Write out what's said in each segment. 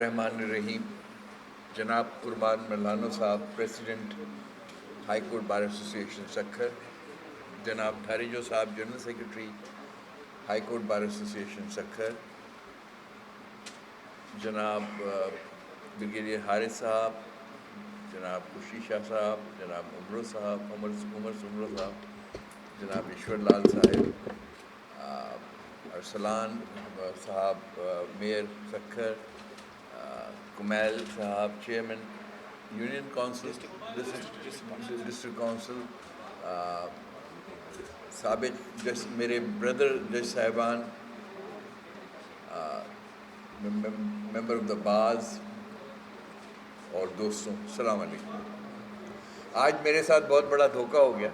रहमान रहीम। जनाब कुरबान मलानो साहब, president high court bar association Sukkur, जनाब धारीजो साहब, general secretary high court bar association Sukkur, जनाब ब्रिगेडियर हारिस साहब, जनाब खुशी शाह साहब, जनाब उमर सुमरो साहब, जनाब ईश्वर लाल साहब, अरसलान साहब मेयर सक्खर, कुमैल साहब chairman union council district council, साबिक जज मेरे ब्रदर जज साहिबान, मेंबर ऑफ द बाज़ और दोस्तों, अस्सलाम वालेकुम। आज मेरे साथ बहुत बड़ा धोखा हो गया।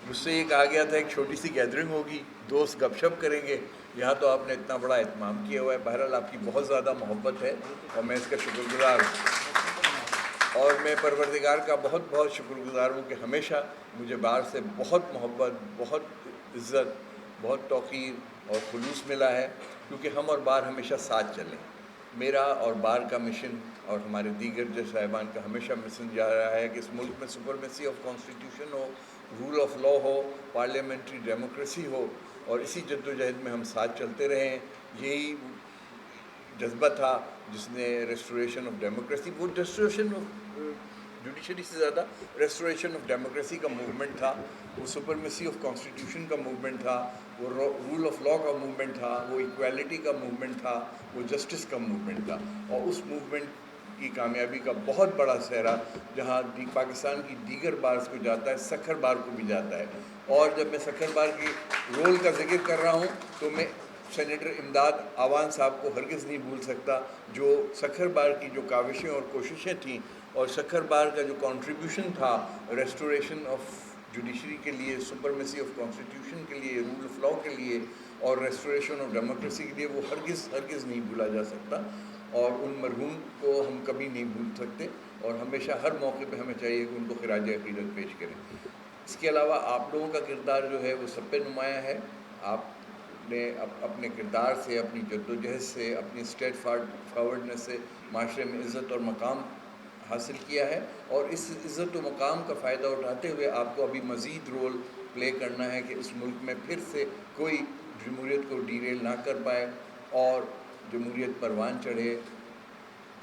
मुझसे ये कहा गया था एक छोटी सी गैदरिंग होगी, दोस्त गपशप करेंगे। यहाँ तो आपने इतना बड़ा एहतमाम किया हुआ है। बहरहाल आपकी बहुत ज़्यादा मोहब्बत है और मैं इसका शुक्रगुज़ार हूँ। और मैं परवरदिगार का बहुत बहुत शुक्रगुज़ार हूँ कि हमेशा मुझे बार से बहुत मोहब्बत, बहुत इज़्ज़त, बहुत तौक़ीर और खुलूस मिला है, क्योंकि हम और बार हमेशा साथ चलें। मेरा और बार का मिशन और हमारे दीगर जज साहिबान का हमेशा मिशन जा रहा है कि इस मुल्क में सुपरमेसी ऑफ कॉन्स्टिट्यूशन हो, रूल ऑफ लॉ हो, पार्लियामेंट्री डेमोक्रेसी हो, और इसी जद्दोजहद में हम साथ चलते रहें। यही जज्बा था जिसने रेस्टोरेशन ऑफ डेमोक्रेसी, वो रेस्टोरेशन ऑफ जुडिशरी से ज़्यादा रेस्टोरेशन ऑफ डेमोक्रेसी का मूवमेंट था, वो सुपरमेसी ऑफ कॉन्स्टिट्यूशन का मूवमेंट था, वो रूल ऑफ लॉ का मूवमेंट था, वो इक्वालिटी का मूवमेंट था, वो जस्टिस का मूवमेंट था। और उस मूवमेंट की कामयाबी का बहुत बड़ा सेहरा जहाँ पाकिस्तान की दीगर बार्स को जाता है, सक्खर बार को भी जाता है। और जब मैं सक्खर बार की रोल का जिक्र कर रहा हूँ तो मैं सेनेटर इमदाद आवान साहब को हरगिज़ नहीं भूल सकता, जो सक्खर बार की जो काविशें और कोशिशें थीं और सक्खर बार का जो कंट्रीब्यूशन था रेस्टोरेशन ऑफ जुडिशरी के लिए, सुपरमेसी ऑफ कॉन्स्टिट्यूशन के लिए, रूल ऑफ लॉ के लिए और रेस्टोरेशन ऑफ डेमोक्रेसी के लिए, वो हरगिज़ नहीं भूला जा सकता। और उन मरहूम को हम कभी नहीं भूल सकते और हमेशा हर मौके पे हमें चाहिए कि उनको खिराज अक़ीदत पेश करें। इसके अलावा आप लोगों का किरदार जो है वो सब पे नुमायाँ है। आपने अपने किरदार से, अपनी जद्दोजहद से, अपनी स्ट्रेट फॉरवर्डनेस से माशरे में इज़्ज़त और मकाम हासिल किया है, और इस इज़्ज़त व मकाम का फ़ायदा उठाते हुए आपको अभी मज़ीद रोल प्ले करना है कि इस मुल्क में फिर से कोई जमहूरियत को डीरेल ना कर पाए और जमहूरियत परवान चढ़े,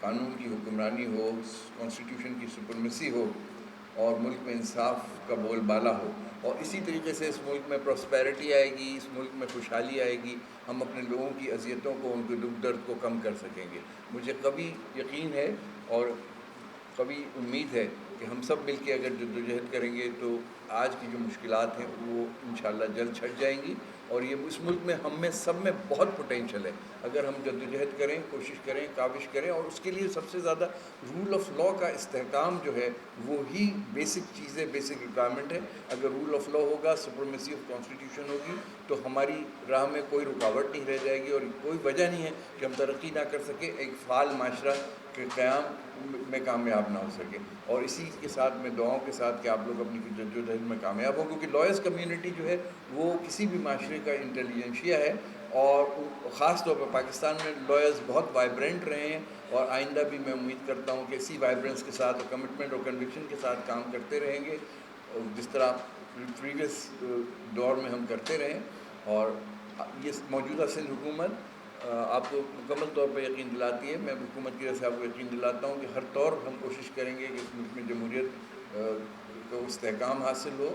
कानून की हुक्मरानी हो, कॉन्स्टिट्यूशन की सुपरमेसी हो और मुल्क में इंसाफ का बोलबाला हो। और इसी तरीके से इस मुल्क में प्रॉस्पेरिटी आएगी, इस मुल्क में खुशहाली आएगी, हम अपने लोगों की अज़ियतों को, उनके दुख दर्द को कम कर सकेंगे। मुझे कभी यकीन है और कभी उम्मीद है कि हम सब मिल के अगर जद्दोजहद करेंगे तो आज की जो मुश्किलात हैं वो इंशाअल्लाह जल्द छट जाएंगी। और ये इस मुल्क में हम में सब में बहुत पोटेंशल है अगर हम जद्दोजहद करें, कोशिश करें, काविश करें। और उसके लिए सबसे ज़्यादा रूल ऑफ़ लॉ का इस्तेहकाम जो है वो ही बेसिक चीज़ें, बेसिक रिक्वायरमेंट है। अगर रूल ऑफ़ लॉ होगा, सुपरमेसी ऑफ कॉन्स्टिट्यूशन होगी तो हमारी राह में कोई रुकावट नहीं रह जाएगी और कोई वजह नहीं है कि हम तरक्की ना कर सकें, एक फ़ाल माशरा के क़याम में कामयाब ना हो सके। और इसी के साथ मैं दुआओं के साथ कि आप लोग अपनी जद्दोजहद में कामयाब हो, क्योंकि लॉयर्स कम्युनिटी जो है वो किसी भी माशरे का इंटेलिजेंशिया है और ख़ास तौर पर पाकिस्तान में लॉयर्स बहुत वाइब्रेंट रहे हैं और आइंदा भी मैं उम्मीद करता हूँ कि इसी वाइब्रेंस के साथ और कमिटमेंट और कन्विक्शन के साथ काम करते रहेंगे जिस तरह प्रीवियस दौर में हम करते रहें। और ये मौजूदा सिंध हुकूमत आपको मुकम्मल तौर पर यकीन दिलाती है, मैं हुकूमत की तरफ से आपको यकीन दिलाता हूँ कि हर तौर हम कोशिश करेंगे कि इस मुल्क में जमहूरियत को इस्तेहकाम हासिल हो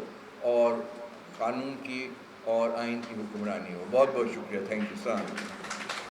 और क़ानून की और आइन की हुक्मरानी हो। बहुत बहुत शुक्रिया। Thank you sir.